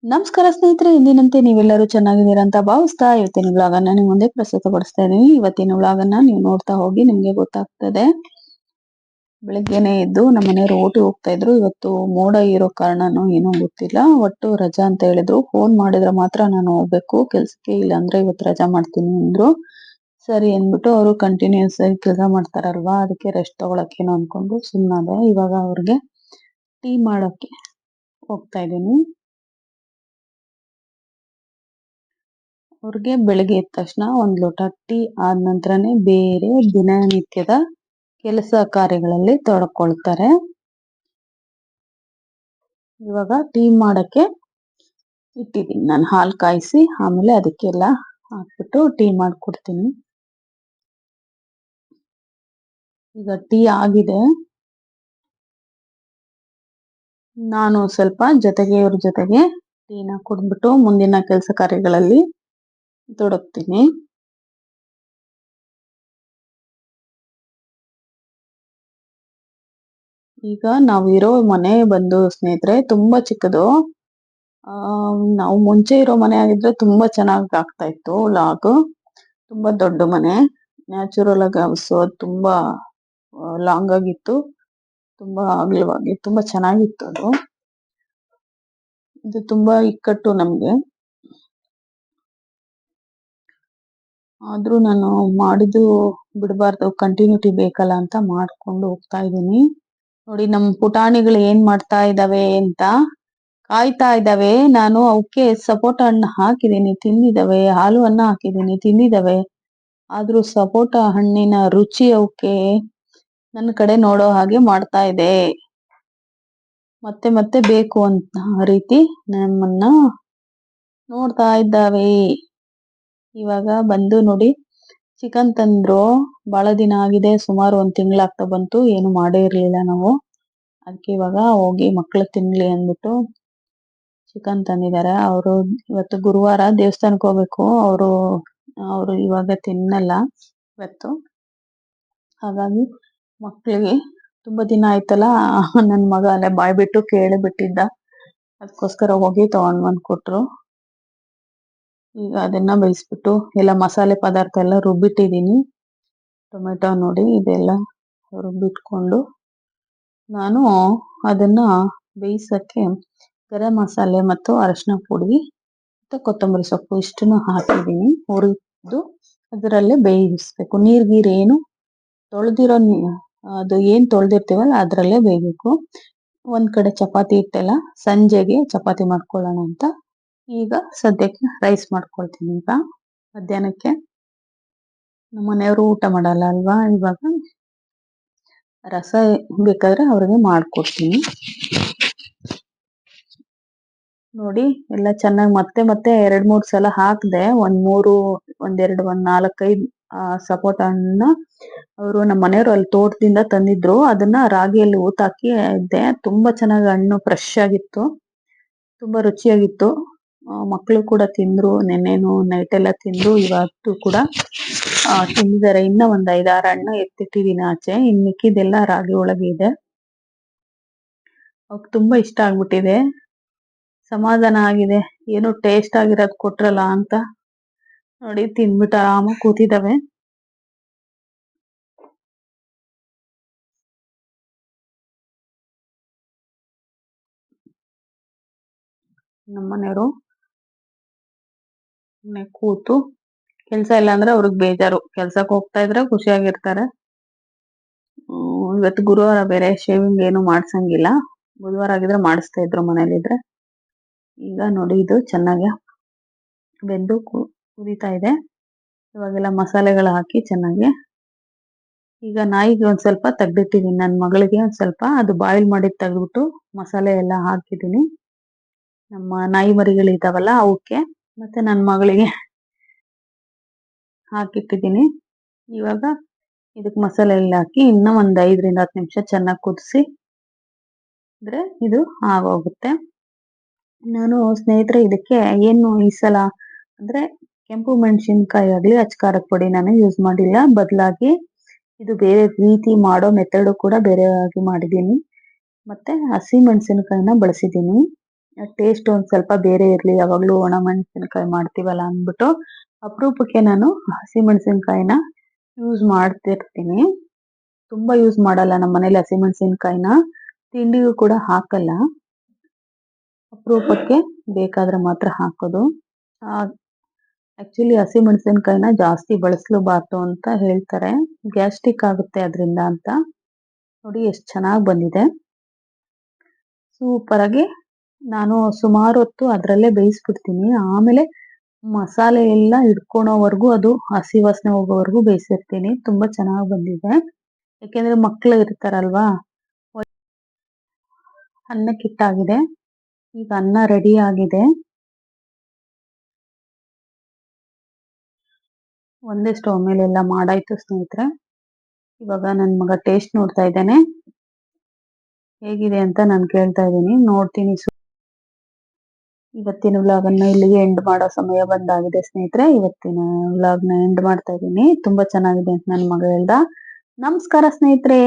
ನಮಸ್ಕಾರ ಸ್ನೇಹಿತರೆ, ಎಂದಿನಂತೆ ನೀವೆಲ್ಲರೂ ಚೆನ್ನಾಗಿದ್ದೀರಾ ಅಂತ ಭಾವಿಸ್ತಾ ಇವತ್ತಿನ ವ್ಲಾಗ್ ಅನ್ನ ನಿಮ್ ಮುಂದೆ ಪ್ರಸ್ತುತಪಡಿಸ್ತಾ ಇದೀನಿ. ಇವತ್ತಿನ ವ್ಲಾಗ್ ಅನ್ನ ನೀವು ನೋಡ್ತಾ ಹೋಗಿ ನಿಮ್ಗೆ ಗೊತ್ತಾಗ್ತದೆ. ಬೆಳಗ್ಗೆನೆ ಎದ್ದು ನಮ್ಮ ಮನೆಯವರು ಓಟಿ ಹೋಗ್ತಾ ಇದ್ರು. ಇವತ್ತು ಮೋಡ ಇರೋ ಕಾರಣನೋ ಏನೋ ಗೊತ್ತಿಲ್ಲ, ಒಟ್ಟು ರಜಾ ಅಂತ ಹೇಳಿದ್ರು. ಫೋನ್ ಮಾಡಿದ್ರೆ ಮಾತ್ರ ನಾನು ಹೋಗ್ಬೇಕು ಕೆಲ್ಸಕ್ಕೆ, ಇಲ್ಲ ಅಂದ್ರೆ ಇವತ್ತು ರಜಾ ಮಾಡ್ತೀನಿ ಅಂದ್ರು. ಸರಿ ಅಂದ್ಬಿಟ್ಟು ಅವರು ಕಂಟಿನ್ಯೂಸ್ ಆಗಿ ಕೆಲಸ ಮಾಡ್ತಾರಲ್ವಾ, ಅದಕ್ಕೆ ರೆಸ್ಟ್ ತಗೊಳಕ್ಕೇನೋ ಅನ್ಕೊಂಡು ಸುಮ್ಮನಾದೆ. ಇವಾಗ ಅವ್ರಿಗೆ ಟೀ ಮಾಡೋಕ್ಕೆ ಹೋಗ್ತಾ ಇದ್ದೀನಿ. ಅವ್ರಿಗೆ ಬೆಳಿಗ್ಗೆ ಎದ್ದ ತಕ್ಷಣ ಒಂದ್ ಲೋಟ ಟೀ ಆದ ನಂತರನೇ ಬೇರೆ ದಿನನಿತ್ಯದ ಕೆಲಸ ಕಾರ್ಯಗಳಲ್ಲಿ ತೊಡಕೊಳ್ತಾರೆ. ಇವಾಗ ಟೀ ಮಾಡಕ್ಕೆ ಇಟ್ಟಿದ್ದೀನಿ ನಾನು, ಹಾಲು ಕಾಯಿಸಿ ಆಮೇಲೆ ಅದಕ್ಕೆಲ್ಲ ಹಾಕ್ಬಿಟ್ಟು ಟೀ ಮಾಡ್ಕೊಡ್ತೀನಿ. ಈಗ ಟೀ ಆಗಿದೆ. ನಾನು ಸ್ವಲ್ಪ ಜೊತೆಗೆ ಇವ್ರ ಜೊತೆಗೆ ಟೀನ ಕುಡ್ದ್ಬಿಟ್ಟು ಮುಂದಿನ ಕೆಲಸ ಕಾರ್ಯಗಳಲ್ಲಿ ತೊಡಗ್ತೀನಿ. ಈಗ ನಾವು ಇರೋ ಮನೆ ಬಂದು ಸ್ನೇಹಿತರೆ ತುಂಬಾ ಚಿಕ್ಕದು. ನಾವು ಮುಂಚೆ ಇರೋ ಮನೆ ಆಗಿದ್ರೆ ತುಂಬಾ ಚೆನ್ನಾಗಿ ಆಗ್ತಾ ಇತ್ತು ಲಾಗ್. ತುಂಬಾ ದೊಡ್ಡ ಮನೆ, ನ್ಯಾಚುರಲ್ ಆಗಿ ಹೌಸು, ತುಂಬಾ ಲಾಂಗ್ ಆಗಿತ್ತು, ತುಂಬಾ ಅಗಲವಾಗಿ, ತುಂಬಾ ಚೆನ್ನಾಗಿತ್ತು ಅದು. ಇದು ತುಂಬಾ ಇಕ್ಕಟ್ಟು ನಮ್ಗೆ. ಆದ್ರೂ ನಾನು ಮಾಡಿದ್ದು ಬಿಡಬಾರ್ದು, ಕಂಟಿನ್ಯೂಟಿ ಬೇಕಲ್ಲ ಅಂತ ಮಾಡ್ಕೊಂಡು ಹೋಗ್ತಾ ಇದ್ದೀನಿ. ನೋಡಿ ನಮ್ ಪುಟಾಣಿಗಳು ಏನ್ ಮಾಡ್ತಾ ಇದಾವೆ ಅಂತ ಕಾಯ್ತಾ ಇದ್ದಾವೆ. ನಾನು ಅವಕ್ಕೆ ಸಪೋಟ ಹಣ್ಣು ಹಾಕಿದೀನಿ, ತಿಂದಿದಾವೆ. ಹಾಲು ಅನ್ನ ಹಾಕಿದೀನಿ, ತಿಂದಿದಾವೆ. ಆದ್ರೂ ಸಪೋಟ ಹಣ್ಣಿನ ರುಚಿ ಅವಕ್ಕೆ ನನ್ನ ಕಡೆ ನೋಡೋ ಹಾಗೆ ಮಾಡ್ತಾ ಇದೆ. ಮತ್ತೆ ಮತ್ತೆ ಬೇಕು ಅಂತ ರೀತಿ ನಮ್ಮನ್ನ ನೋಡ್ತಾ ಇದ್ದಾವೆ. ಇವಾಗ ಬಂದು ನೋಡಿ ಚಿಕನ್ ತಂದ್ರು. ಬಹಳ ದಿನ ಆಗಿದೆ, ಸುಮಾರು 1 ತಿಂಗಳಾಗ್ತಾ ಬಂತು, ಏನು ಮಾಡೇ ಇರ್ಲಿಲ್ಲ ನಾವು. ಅದಕ್ಕೆ ಇವಾಗ ಹೋಗಿ ಮಕ್ಳು ತಿನ್ಲಿ ಅಂದ್ಬಿಟ್ಟು ಚಿಕನ್ ತಂದಿದ್ದಾರೆ. ಅವರು ಇವತ್ತು ಗುರುವಾರ ದೇವಸ್ಥಾನಕ್ಕೆ ಹೋಗ್ಬೇಕು. ಅವರು ಇವಾಗ ತಿನ್ನಲ್ಲ ಇವತ್ತು. ಹಾಗಾಗಿ ಮಕ್ಳಿಗೆ ತುಂಬಾ ದಿನ ಆಯ್ತಲ್ಲ, ನನ್ ಮಗ ಅಲ್ಲೇ ಬಾಯ್ ಬಿಟ್ಟು ಕೇಳಿ ಬಿಟ್ಟಿದ್ದ, ಅದಕ್ಕೋಸ್ಕರ ಹೋಗಿ ತಗೊಂಡ್ ಬಂದ್ ಕೊಟ್ರು. ಈಗ ಅದನ್ನ ಬೇಯಿಸ್ಬಿಟ್ಟು ಎಲ್ಲ ಮಸಾಲೆ ಪದಾರ್ಥ ಎಲ್ಲ ರುಬ್ಬಿಟ್ಟಿದೀನಿ. ಟೊಮೆಟೊ ನೋಡಿ ಇದೆಲ್ಲ ರುಬ್ಬಿಟ್ಕೊಂಡು ನಾನು ಅದನ್ನ ಬೇಯಿಸಕ್ಕೆ ಗರಂ ಮಸಾಲೆ ಮತ್ತು ಅರಶಿನ ಪುಡಿ ಮತ್ತು ಕೊತ್ತಂಬರಿ ಸೊಪ್ಪು ಇಷ್ಟನ್ನು ಹಾಕಿದೀನಿ. ಹುರಿದು ಅದರಲ್ಲೇ ಬೇಯಿಸ್ಬೇಕು. ನೀರ್ ಏನು ತೊಳೆದಿರೋ ಅದು ಏನ್ ತೊಳೆದಿರ್ತೀವಲ್ಲ ಅದ್ರಲ್ಲೇ ಬೇಯಬೇಕು. ಒಂದ್ ಕಡೆ ಚಪಾತಿ ಇಟ್ಟೆಲ್ಲ, ಸಂಜೆಗೆ ಚಪಾತಿ ಮಾಡ್ಕೊಳ್ಳೋಣ ಅಂತ ಈಗ ಸದ್ಯಕ್ಕೆ ರೈಸ್ ಮಾಡ್ಕೊಳ್ತೀನಿ. ಈಗ ಮಧ್ಯಾಹ್ನಕ್ಕೆ ನಮ್ಮ ಮನೆಯವರು ಊಟ ಮಾಡಲ್ಲ ಅಲ್ವಾ, ಇವಾಗ ರಸ ಬೇಕಾದ್ರೆ ಅವ್ರಿಗೆ ಮಾಡ್ಕೊಡ್ತೀನಿ. ನೋಡಿ ಎಲ್ಲ ಚೆನ್ನಾಗಿ ಮತ್ತೆ ಮತ್ತೆ 2-3 ಸಲ ಹಾಕ್ದೆ. 4-5 ಸಪೋಟ ಹಣ್ಣನ್ನ ಅವರು ನಮ್ಮ ಮನೆಯವರು ಅಲ್ಲಿ ತೋಟದಿಂದ ತಂದಿದ್ರು. ಅದನ್ನ ರಾಗಿಯಲ್ಲಿ ಊತಾಕಿ ಇದ್ದೆ. ತುಂಬಾ ಚೆನ್ನಾಗಿ ಹಣ್ಣು ಫ್ರೆಶ್ ಆಗಿತ್ತು, ತುಂಬಾ ರುಚಿಯಾಗಿತ್ತು. ಮಕ್ಕಳು ಕೂಡ ತಿಂದ್ರು, ನೆನ್ನೆನು ನೈಟ್ ಎಲ್ಲ ತಿಂದ್ರು, ಇವತ್ತು ಕೂಡ ತಿಂದಿದ್ದಾರೆ. ಇನ್ನ ಒಂದ್ 5-6 ಹಣ್ಣು ಎತ್ತಿಟ್ಟಿದೀನಿ ಆಚೆ, ಇನ್ ಮಿಕ್ಕಿದೆಲ್ಲ ರಾಗಿ ಒಳಗೆ ಇದೆ. ಅವ್ಕ್ ತುಂಬಾ ಇಷ್ಟ ಆಗ್ಬಿಟ್ಟಿದೆ, ಸಮಾಧಾನ ಆಗಿದೆ. ಏನು ಟೇಸ್ಟ್ ಆಗಿರೋದು ಕೊಟ್ರಲ್ಲ ಅಂತ. ನೋಡಿ ತಿಂದ್ಬಿಟ್ಟು ಆರಾಮಾಗಿ ಕೂತಿದಾವೆ. ನಮ್ಮನೆಯವರು ಕೂತು ಕೆಲ್ಸ ಇಲ್ಲ ಅಂದ್ರೆ ಅವ್ರಿಗೆ ಬೇಜಾರು. ಕೆಲ್ಸಕ್ಕೆ ಹೋಗ್ತಾ ಇದ್ರೆ ಖುಷಿಯಾಗಿರ್ತಾರೆ. ಇವತ್ತು ಗುರುವಾರ ಬೇರೆ, ಶೇವಿಂಗ್ ಏನು ಮಾಡ್ಸಂಗಿಲ್ಲ. ಬುಧವಾರ ಆಗಿದ್ರೆ ಮಾಡಿಸ್ತಾ ಇದ್ರು ಮನೇಲಿದ್ರೆ. ಈಗ ನೋಡಿ ಇದು ಚೆನ್ನಾಗಿ ಬೆಂದು ಕುದೀತಾ ಇದೆ. ಇವಾಗೆಲ್ಲ ಮಸಾಲೆಗಳು ಹಾಕಿ ಚೆನ್ನಾಗಿ, ಈಗ ನಾಯಿಗೆ ಒಂದ್ ಸ್ವಲ್ಪ ತೆಗ್ದಿಟ್ಟಿದೀನಿ. ನನ್ನ ಮಗಳಿಗೆ ಒಂದ್ ಸ್ವಲ್ಪ ಅದು ಬಾಯ್ಲ್ ಮಾಡಿ ತೆಗ್ದ್ಬಿಟ್ಟು ಮಸಾಲೆ ಎಲ್ಲ ಹಾಕಿದೀನಿ. ನಮ್ಮ ನಾಯಿ ಮರಿಗಳಿದಾವಲ್ಲ ಅವಕ್ಕೆ ಮತ್ತೆ ನನ್ನ ಮಗಳಿಗೆ ಹಾಕಿಟ್ಟಿದ್ದೀನಿ. ಇವಾಗ ಇದಕ್ ಮಸಾಲೆ ಎಲ್ಲ ಹಾಕಿ ಇನ್ನ ಒಂದ್ 5-10 ನಿಮಿಷ ಚೆನ್ನಾಗಿ ಕುದಿಸಿ ಅಂದ್ರೆ ಇದು ಆಗೋಗುತ್ತೆ. ನಾನು ಸ್ನೇಹಿತರೆ ಇದಕ್ಕೆ ಏನು ಈ ಸಲ ಅಂದ್ರೆ ಕೆಂಪು ಮೆಣಸಿನ್ಕಾಯಿ ಆಗ್ಲಿ ಅಚ್ಕಾರದ ಪುಡಿ ನಾನು ಯೂಸ್ ಮಾಡಿಲ್ಲ. ಬದಲಾಗಿ ಇದು ಬೇರೆ ರೀತಿ ಮಾಡೋ ಮೆಥಡ್ ಕೂಡ ಬೇರೆ ಆಗಿ ಮಾಡಿದ್ದೀನಿ. ಮತ್ತೆ ಹಸಿ ಮೆಣಸಿನಕಾಯಿನ ಬಳಸಿದ್ದೀನಿ. ಟೇಸ್ಟ್ ಒಂದ್ ಸ್ವಲ್ಪ ಬೇರೆ ಇರ್ಲಿ, ಯಾವಾಗ್ಲೂ ಒಣ ಮೆಣಸಿನಕಾಯಿ ಮಾಡ್ತೀವಲ್ಲ ಅಂದ್ಬಿಟ್ಟು ಅಪರೂಪಕ್ಕೆ ನಾನು ಹಸಿಮೆಣಸಿನಕಾಯಿನ ಯೂಸ್ ಮಾಡ್ತಿರ್ತೀನಿ. ತುಂಬಾ ಯೂಸ್ ಮಾಡಲ್ಲ ನಮ್ಮ ಮನೇಲಿ ಹಸಿಮೆಣಸಿನಕಾಯಿನ, ತಿಂಡಿಗೂ ಕೂಡ ಹಾಕಲ್ಲ. ಅಪರೂಪಕ್ಕೆ ಬೇಕಾದ್ರೆ ಮಾತ್ರ ಹಾಕೋದು. ಆಕ್ಚುಲಿ ಹಸಿಮೆಣಸಿನಕಾಯಿನ ಜಾಸ್ತಿ ಬಳಸಲೂಬಾರ್ದು ಅಂತ ಹೇಳ್ತಾರೆ, ಗ್ಯಾಸ್ಟ್ರಿಕ್ ಆಗುತ್ತೆ ಅದರಿಂದ ಅಂತ. ನೋಡಿ ಎಷ್ಟು ಚೆನ್ನಾಗಿ ಬಂದಿದೆ, ಸೂಪರ್ ಆಗಿ. ನಾನು ಸುಮಾರು ಹೊತ್ತು ಅದರಲ್ಲೇ ಬೇಯಿಸ್ಬಿಡ್ತೀನಿ. ಆಮೇಲೆ ಮಸಾಲೆ ಎಲ್ಲ ಹಿಡ್ಕೊಳೋವರೆಗೂ, ಅದು ಹಸಿ ವಾಸನೆ ಹೋಗೋವರೆಗೂ ಬೇಯಿಸಿರ್ತೀನಿ. ತುಂಬಾ ಚೆನ್ನಾಗಿ ಬಂದಿದೆ. ಯಾಕೆಂದ್ರೆ ಮಕ್ಕಳು ಇರ್ತಾರಲ್ವಾ. ಅನ್ನಕ್ಕಿಟ್ಟಾಗಿದೆ. ಈಗ ಅನ್ನ ರೆಡಿ ಆಗಿದೆ. ಒಂದೇ ಸ್ಟವ್ ಮೇಲೆ ಎಲ್ಲ ಮಾಡಾಯ್ತು ಸ್ನೇಹಿತರೆ. ಇವಾಗ ನನ್ನ ಮಗ ಟೇಸ್ಟ್ ನೋಡ್ತಾ ಇದ್ದಾನೆ, ಹೇಗಿದೆ ಅಂತ ನಾನು ಕೇಳ್ತಾ ಇದ್ದೀನಿ. ನೋಡ್ತೀನಿ. ಇವತ್ತಿನ ವ್ಲಾಗನ್ನ ಇಲ್ಲಿಗೆ ಎಂಡ್ ಮಾಡೋ ಸಮಯ ಬಂದಾಗಿದೆ ಸ್ನೇಹಿತರೆ. ಇವತ್ತಿನ ವ್ಲಾಗ್ನ ಎಂಡ್ ಮಾಡ್ತಾ ಇದ್ದೀನಿ. ತುಂಬಾ ಚೆನ್ನಾಗಿದೆ ಅಂತ ನನ್ನ ಮಗ ಹೇಳ್ದ. ನಮಸ್ಕಾರ ಸ್ನೇಹಿತರೆ.